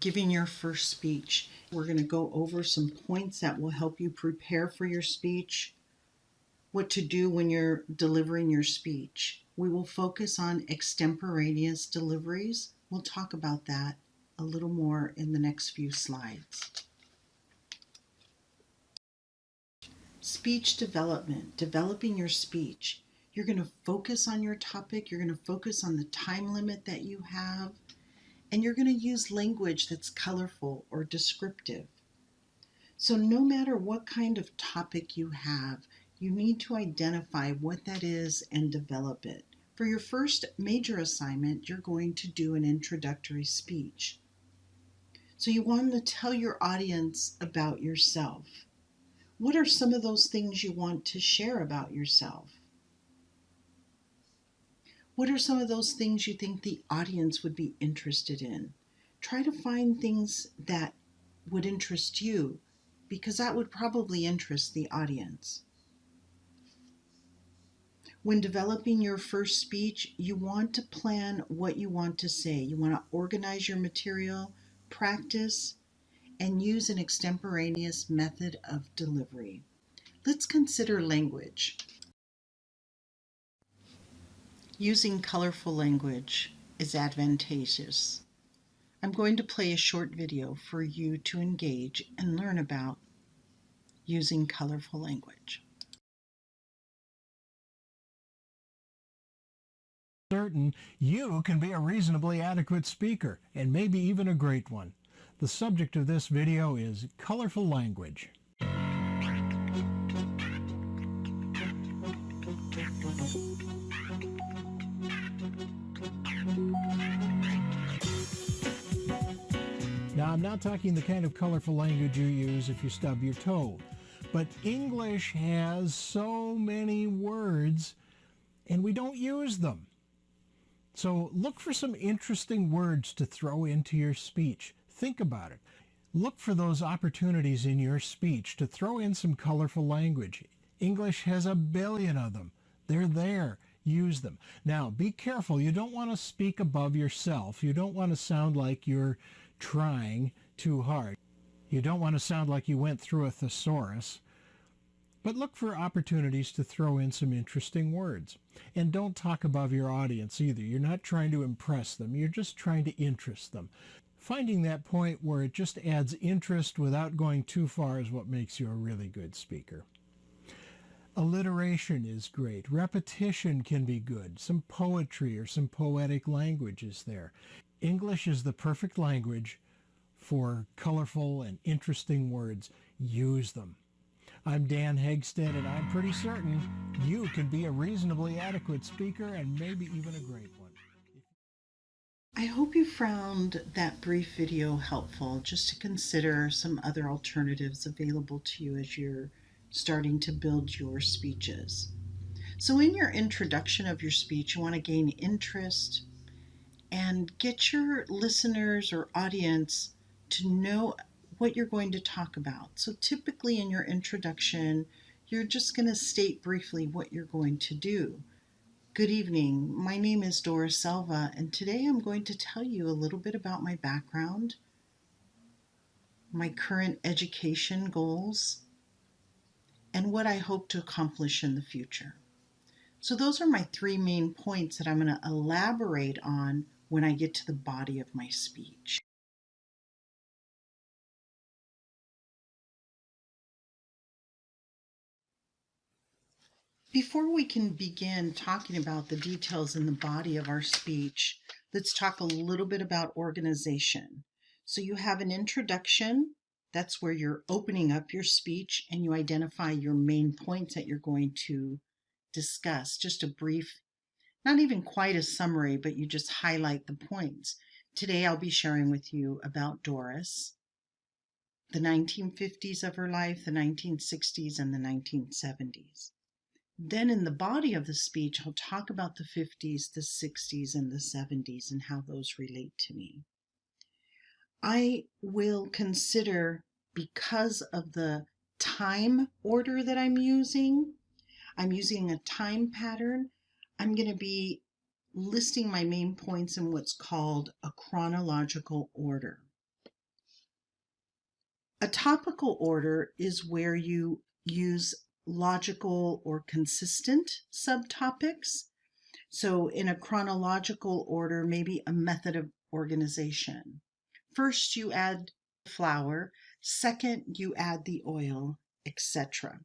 Giving your first speech. We're going to go over some points that will help you prepare for your speech, what to do when you're delivering your speech. We will focus on extemporaneous deliveries. We'll talk about that a little more in the next few slides. Speech development, developing your speech. You're going to focus on your topic. You're going to focus on the time limit that you have. And you're going to use language that's colorful or descriptive. So no matter what kind of topic you have, you need to identify what that is and develop it. For your first major assignment, you're going to do an introductory speech. So you want to tell your audience about yourself. What are some of those things you want to share about yourself? What are some of those things you think the audience would be interested in? Try to find things that would interest you, because that would probably interest the audience. When developing your first speech, you want to plan what you want to say. You want to organize your material, practice, and use an extemporaneous method of delivery. Let's consider language. Using colorful language is advantageous. I'm going to play a short video for you to engage and learn about using colorful language. Certain you can be a reasonably adequate speaker, and maybe even a great one. The subject of this video is colorful language. Now, I'm not talking the kind of colorful language you use if you stub your toe, but English has so many words and we don't use them. So look for some interesting words to throw into your speech. Think about it. Look for those opportunities in your speech to throw in some colorful language. English has a billion of them. They're there. Use them. Now, be careful. You don't want to speak above yourself. You don't want to sound like you're trying too hard. You don't want to sound like you went through a thesaurus. But look for opportunities to throw in some interesting words. And don't talk above your audience either. You're not trying to impress them. You're just trying to interest them. Finding that point where it just adds interest without going too far is what makes you a really good speaker. Alliteration is great. Repetition can be good. Some poetry or some poetic language is there. English is the perfect language for colorful and interesting words. Use them. I'm Dan Hegstead, and I'm pretty certain you can be a reasonably adequate speaker and maybe even a great one. I hope you found that brief video helpful, just to consider some other alternatives available to you as you're starting to build your speeches. So in your introduction of your speech, you want to gain interest and get your listeners or audience to know what you're going to talk about. So typically in your introduction, you're just going to state briefly what you're going to do. Good evening, my name is Doris Selva, and today I'm going to tell you a little bit about my background, my current education goals, and what I hope to accomplish in the future. So those are my three main points that I'm going to elaborate on when I get to the body of my speech. Before we can begin talking about the details in the body of our speech, let's talk a little bit about organization. So you have an introduction. That's where you're opening up your speech and you identify your main points that you're going to discuss. Just a brief, not even quite a summary, but you just highlight the points. Today I'll be sharing with you about Doris, the 1950s of her life, the 1960s, and the 1970s. Then in the body of the speech, I'll talk about the 50s, the 60s, and the 70s and how those relate to me. I will consider, because of the time order that I'm using a time pattern. I'm going to be listing my main points in what's called a chronological order. A topical order is where you use logical or consistent subtopics. So in a chronological order, maybe a method of organization. First, you add flour. Second, you add the oil, etc.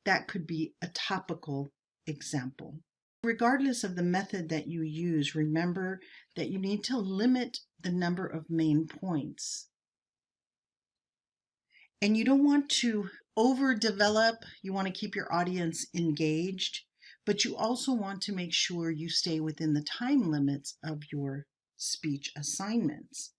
That could be a topical example. Regardless of the method that you use, remember that you need to limit the number of main points. And you don't want to overdevelop. You want to keep your audience engaged, but you also want to make sure you stay within the time limits of your speech assignments.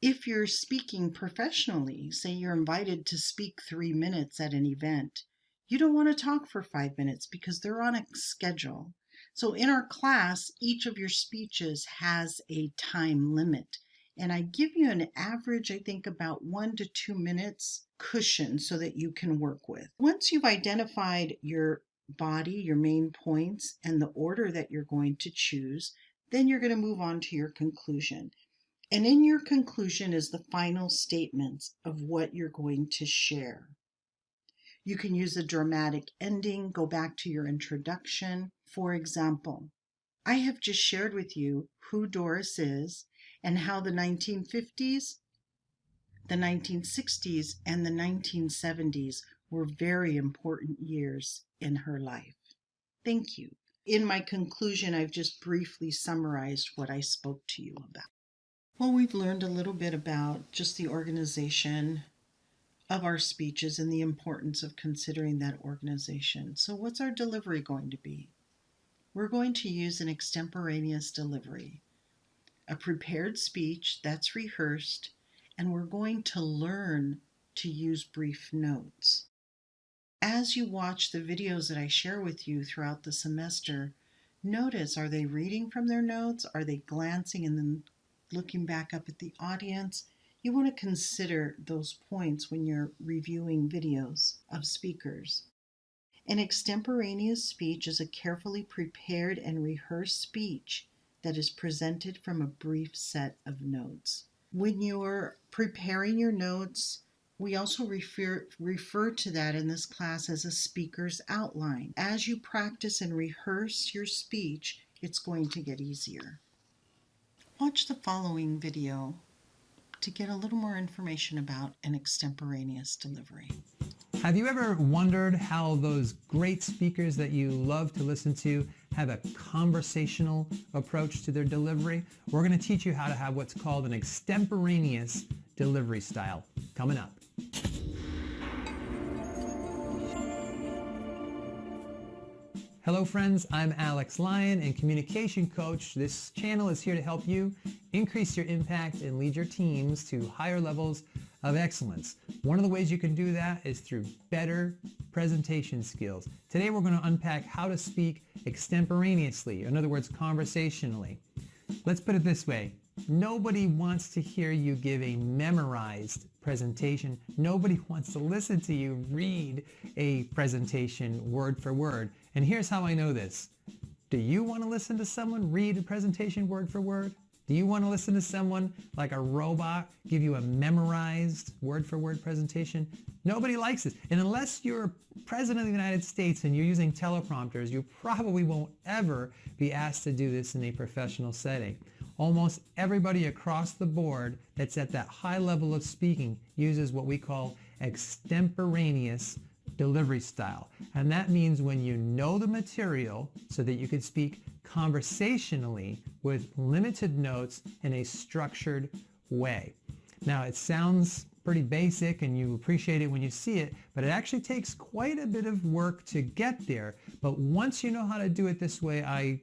If you're speaking professionally, say you're invited to speak 3 minutes at an event, you don't want to talk for 5 minutes because they're on a schedule. So in our class, each of your speeches has a time limit. And I give you an average, I think about 1 to 2 minutes cushion so that you can work with. Once you've identified your body, your main points, and the order that you're going to choose, then you're going to move on to your conclusion. And in your conclusion is the final statements of what you're going to share. You can use a dramatic ending, go back to your introduction. For example, I have just shared with you who Doris is and how the 1950s, the 1960s, and the 1970s were very important years in her life. Thank you. In my conclusion, I've just briefly summarized what I spoke to you about. Well, we've learned a little bit about just the organization of our speeches and the importance of considering that organization. So what's our delivery going to be? We're going to use an extemporaneous delivery, a prepared speech that's rehearsed, and we're going to learn to use brief notes. As you watch the videos that I share with you throughout the semester, notice, are they reading from their notes? Are they glancing and then looking back up at the audience? You want to consider those points when you're reviewing videos of speakers. An extemporaneous speech is a carefully prepared and rehearsed speech that is presented from a brief set of notes. When you're preparing your notes, we also refer to that in this class as a speaker's outline. As you practice and rehearse your speech, it's going to get easier. Watch the following video to get a little more information about an extemporaneous delivery. Have you ever wondered how those great speakers that you love to listen to have a conversational approach to their delivery? We're going to teach you how to have what's called an extemporaneous delivery style. Coming up. Hello friends, I'm Alex Lyon and Communication Coach. This channel is here to help you increase your impact and lead your teams to higher levels of excellence. One of the ways you can do that is through better presentation skills. Today we're going to unpack how to speak extemporaneously, in other words, conversationally. Let's put it this way. Nobody wants to hear you give a memorized presentation. Nobody wants to listen to you read a presentation word for word. And here's how I know this. Do you want to listen to someone read a presentation word for word? Do you want to listen to someone like a robot give you a memorized word for word presentation? Nobody likes this. And unless you're President of the United States and you're using teleprompters, you probably won't ever be asked to do this in a professional setting. Almost everybody across the board that's at that high level of speaking uses what we call extemporaneous delivery style. And that means when you know the material so that you can speak conversationally with limited notes in a structured way. Now it sounds pretty basic and you appreciate it when you see it, but it actually takes quite a bit of work to get there. But once you know how to do it this way, I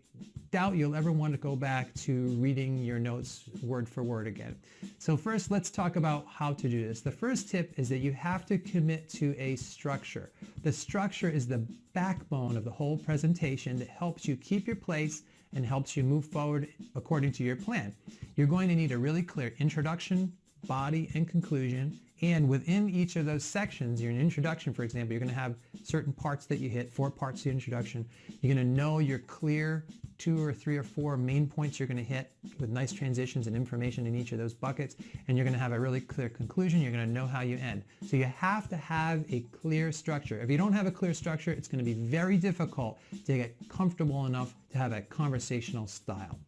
doubt you'll ever want to go back to reading your notes word for word again. So first, let's talk about how to do this. The first tip is that you have to commit to a structure. The structure is the backbone of the whole presentation that helps you keep your place and helps you move forward according to your plan. You're going to need a really clear introduction, body, and conclusion. And within each of those sections, your introduction, for example, you're going to have certain parts that you hit, 4 parts of the introduction. You're going to know your clear 2 or 3 or 4 main points you're going to hit with nice transitions and information in each of those buckets. And you're going to have a really clear conclusion. You're going to know how you end. So you have to have a clear structure. If you don't have a clear structure, it's going to be very difficult to get comfortable enough to have a conversational style.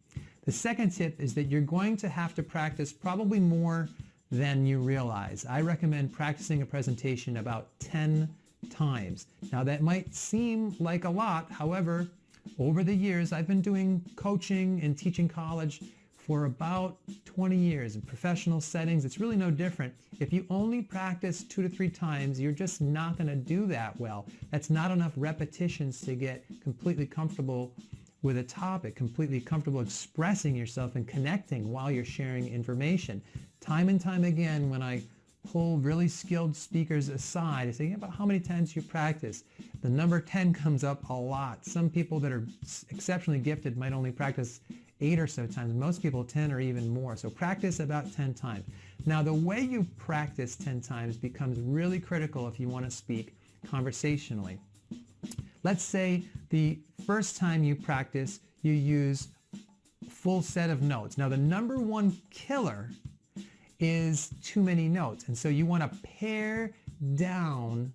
The second tip is that you're going to have to practice probably more than you realize. I recommend practicing a presentation about 10 times. Now that might seem like a lot. However, over the years, I've been doing coaching and teaching college for about 20 years in professional settings. It's really no different. If you only practice 2 to 3 times, you're just not going to do that well. That's not enough repetitions to get completely comfortable with a topic, completely comfortable expressing yourself and connecting while you're sharing information. Time and time again, when I pull really skilled speakers aside, I say, about how many times you practice? The number 10 comes up a lot. Some people that are exceptionally gifted might only practice 8 or so times. Most people 10 or even more. So practice about 10 times. Now the way you practice 10 times becomes really critical if you want to speak conversationally. Let's say the first time you practice, you use a full set of notes. Now the number one killer is too many notes. And so you want to pare down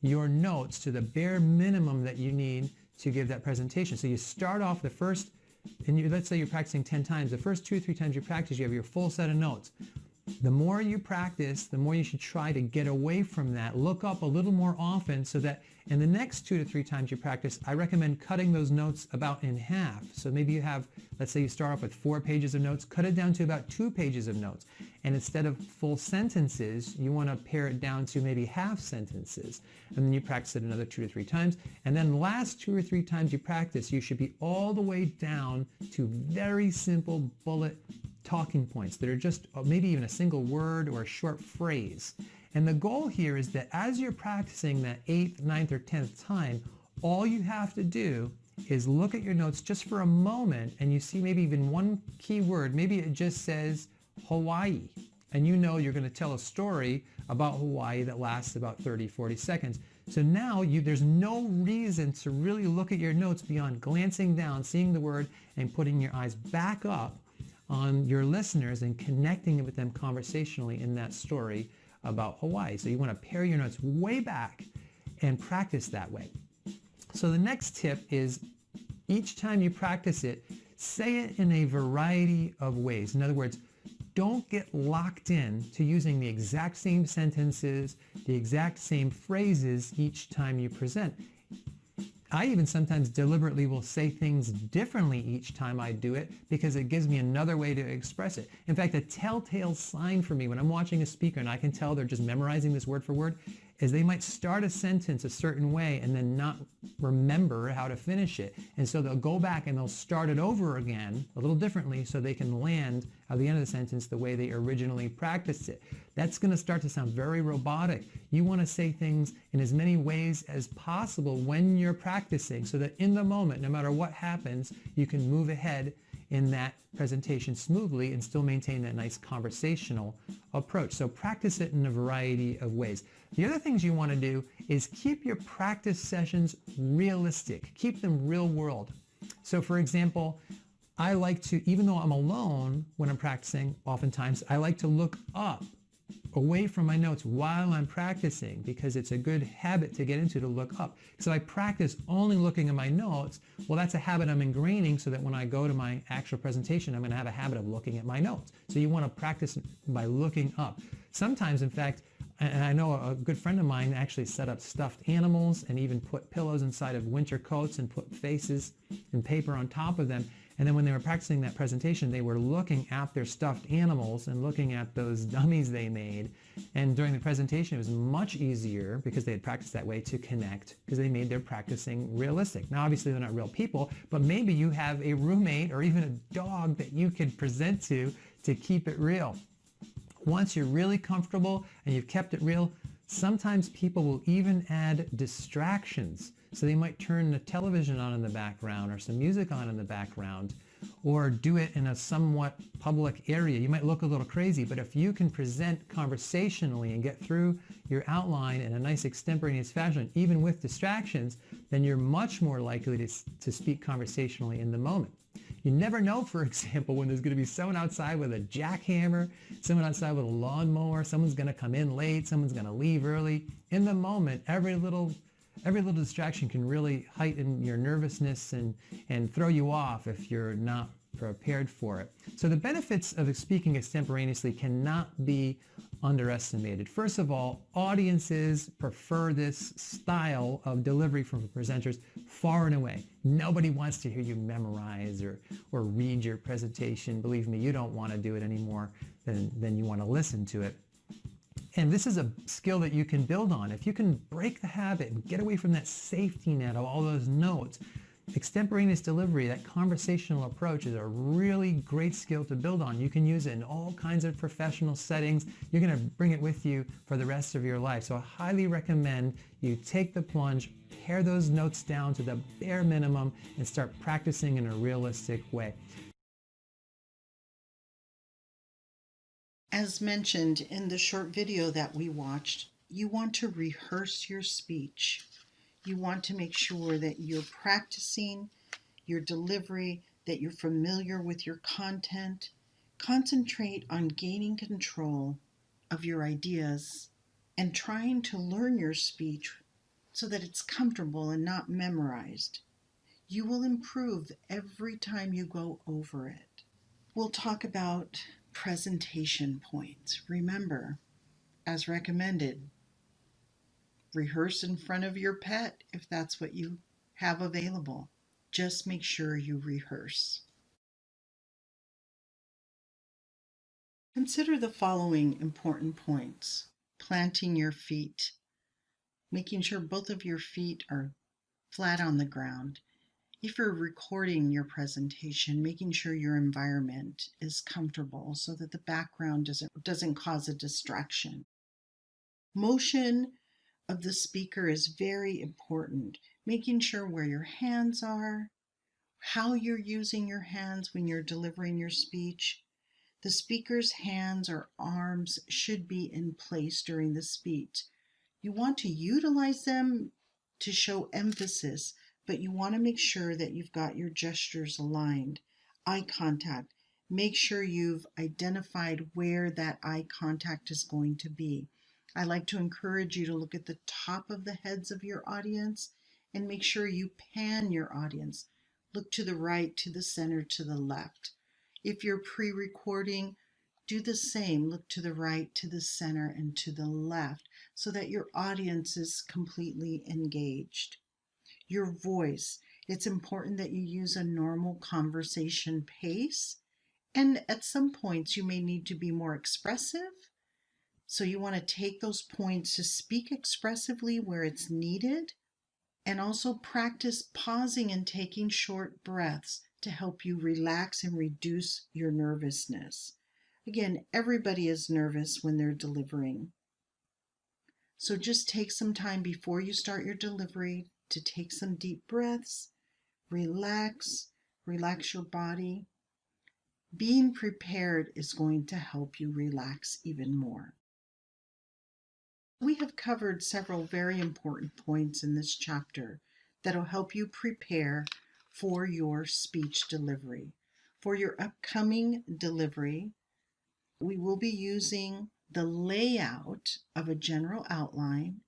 your notes to the bare minimum that you need to give that presentation. So you start off the first, and let's say you're practicing 10 times. The first 2 or 3 times you practice, you have your full set of notes. The more you practice, the more you should try to get away from that. Look up a little more often so that in the next 2 to 3 times you practice, I recommend cutting those notes about in half. So maybe you have, let's say you start off with 4 pages of notes, cut it down to about 2 pages of notes. And instead of full sentences, you want to pare it down to maybe half sentences. And then you practice it another 2 to 3 times. And then the last 2 or 3 times you practice, you should be all the way down to very simple bullet talking points that are just maybe even a single word or a short phrase. And the goal here is that as you're practicing that 8th, 9th, or 10th time, all you have to do is look at your notes just for a moment and you see maybe even one key word. Maybe it just says Hawaii. And you know you're going to tell a story about Hawaii that lasts about 30, 40 seconds. So now there's no reason to really look at your notes beyond glancing down, seeing the word, and putting your eyes back up on your listeners and connecting with them conversationally in that story about Hawaii. So you want to pare your notes way back and practice that way. So the next tip is each time you practice it, say it in a variety of ways. In other words, don't get locked in to using the exact same sentences, the exact same phrases each time you present. I even sometimes deliberately will say things differently each time I do it because it gives me another way to express it. In fact, a telltale sign for me when I'm watching a speaker and I can tell they're just memorizing this word for word is they might start a sentence a certain way and then not remember how to finish it. And so they'll go back and they'll start it over again a little differently so they can land at the end of the sentence the way they originally practiced it. That's going to start to sound very robotic. You want to say things in as many ways as possible when you're practicing so that in the moment, no matter what happens, you can move ahead in that presentation smoothly and still maintain that nice conversational approach. So practice it in a variety of ways. The other things you want to do is keep your practice sessions realistic. Keep them real world. So for example, I like to, even though I'm alone when I'm practicing, oftentimes I like to look up away from my notes while I'm practicing because it's a good habit to get into to look up. So I practice only looking at my notes. Well, that's a habit I'm ingraining so that when I go to my actual presentation, I'm going to have a habit of looking at my notes. So you want to practice by looking up. Sometimes, in fact, and I know a good friend of mine actually set up stuffed animals and even put pillows inside of winter coats and put faces and paper on top of them. And then when they were practicing that presentation, they were looking at their stuffed animals and looking at those dummies they made. And during the presentation, it was much easier because they had practiced that way to connect because they made their practicing realistic. Now, obviously, they're not real people, but maybe you have a roommate or even a dog that you could present to keep it real. Once you're really comfortable and you've kept it real, sometimes people will even add distractions. So they might turn the television on in the background or some music on in the background or do it in a somewhat public area. You might look a little crazy, but if you can present conversationally and get through your outline in a nice extemporaneous fashion, even with distractions, then you're much more likely to speak conversationally in the moment. You never know, for example, when there's going to be someone outside with a jackhammer, someone outside with a lawnmower, someone's going to come in late, someone's going to leave early. In the moment, every little distraction can really heighten your nervousness and throw you off if you're not prepared for it. So the benefits of speaking extemporaneously cannot be underestimated. First of all, audiences prefer this style of delivery from presenters far and away. Nobody wants to hear you memorize or read your presentation. Believe me, you don't want to do it any more than you want to listen to it. And this is a skill that you can build on. If you can break the habit and get away from that safety net of all those notes, extemporaneous delivery, that conversational approach, is a really great skill to build on. You can use it in all kinds of professional settings. You're going to bring it with you for the rest of your life. So I highly recommend you take the plunge, pare those notes down to the bare minimum, and start practicing in a realistic way. As mentioned in the short video that we watched, you want to rehearse your speech. You want to make sure that you're practicing your delivery, that you're familiar with your content. Concentrate on gaining control of your ideas and trying to learn your speech so that it's comfortable and not memorized. You will improve every time you go over it. We'll talk about presentation points. Remember, as recommended, rehearse in front of your pet if that's what you have available. Just make sure you rehearse. Consider the following important points. Planting your feet, making sure both of your feet are flat on the ground. If you're recording your presentation, making sure your environment is comfortable so that the background doesn't cause a distraction. Motion of the speaker is very important. Making sure where your hands are, how you're using your hands when you're delivering your speech. The speaker's hands or arms should be in place during the speech. You want to utilize them to show emphasis, but you want to make sure that you've got your gestures aligned. Eye contact. Make sure you've identified where that eye contact is going to be. I like to encourage you to look at the top of the heads of your audience and make sure you pan your audience. Look to the right, to the center, to the left. If you're pre-recording, do the same. Look to the right, to the center, and to the left so that your audience is completely engaged. Your voice. It's important that you use a normal conversation pace, and at some points you may need to be more expressive. So you want to take those points to speak expressively where it's needed, and also practice pausing and taking short breaths to help you relax and reduce your nervousness. Again, everybody is nervous when they're delivering. So just take some time before you start your delivery to take some deep breaths, relax your body. Being prepared is going to help you relax even more. We have covered several very important points in this chapter that will help you prepare for your speech delivery. For your upcoming delivery, we will be using the layout of a general outline,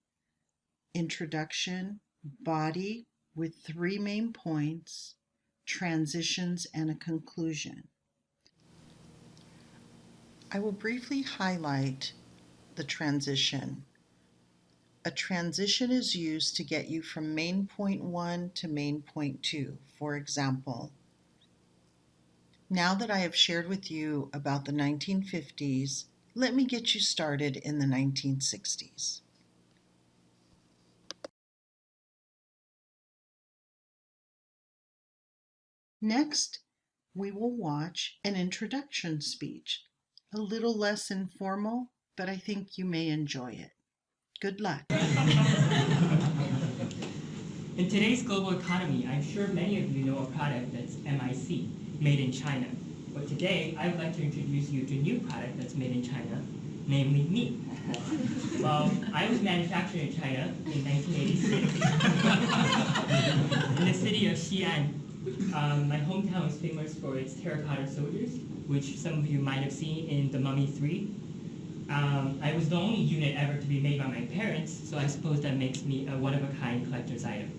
introduction, body with 3 main points, transitions, and a conclusion. I will briefly highlight the transition. A transition is used to get you from main point 1 to main point 2. For example, now that I have shared with you about the 1950s, let me get you started in the 1960s. Next, we will watch an introduction speech, a little less informal, but I think you may enjoy it. Good luck. In today's global economy, I'm sure many of you know a product that's MIC. made in China. But today, I would like to introduce you to a new product that's made in China, namely me. Well, I was manufactured in China in 1986 in the city of Xi'an. My hometown is famous for its terracotta soldiers, which some of you might have seen in The Mummy 3. I was the only unit ever to be made by my parents, so I suppose that makes me a one-of-a-kind collector's item.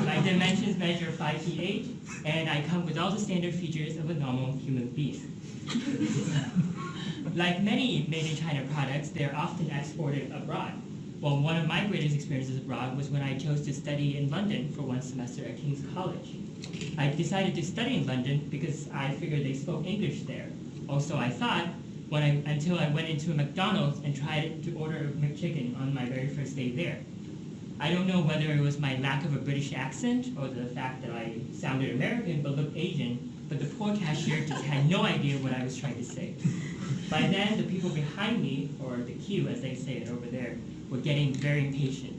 My dimensions measure 5 feet 8, and I come with all the standard features of a normal human being. Like many made-in-China products, they're often exported abroad. Well, one of my greatest experiences abroad was when I chose to study in London for one semester at King's College. I decided to study in London because I figured they spoke English there. Also, I thought, until I went into a McDonald's and tried to order a McChicken on my very first day there. I don't know whether it was my lack of a British accent or the fact that I sounded American but looked Asian, but the poor cashier just had no idea what I was trying to say. By then, the people behind me, or the queue as they say it over there, were getting very impatient.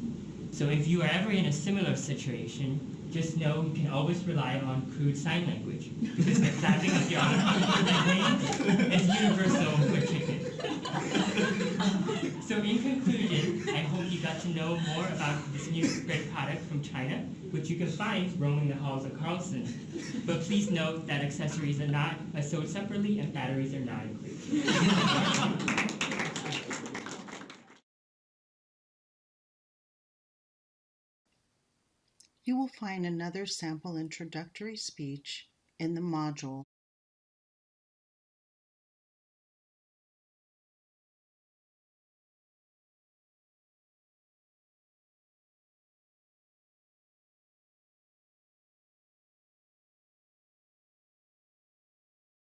So if you are ever in a similar situation, just know you can always rely on crude sign language, because the clapping of your arms is universal for chicken. So in conclusion, I hope you got to know more about this new great product from China, which you can find roaming the halls of Carlson. But please note that accessories are not sold separately and batteries are not included. You will find another sample introductory speech in the module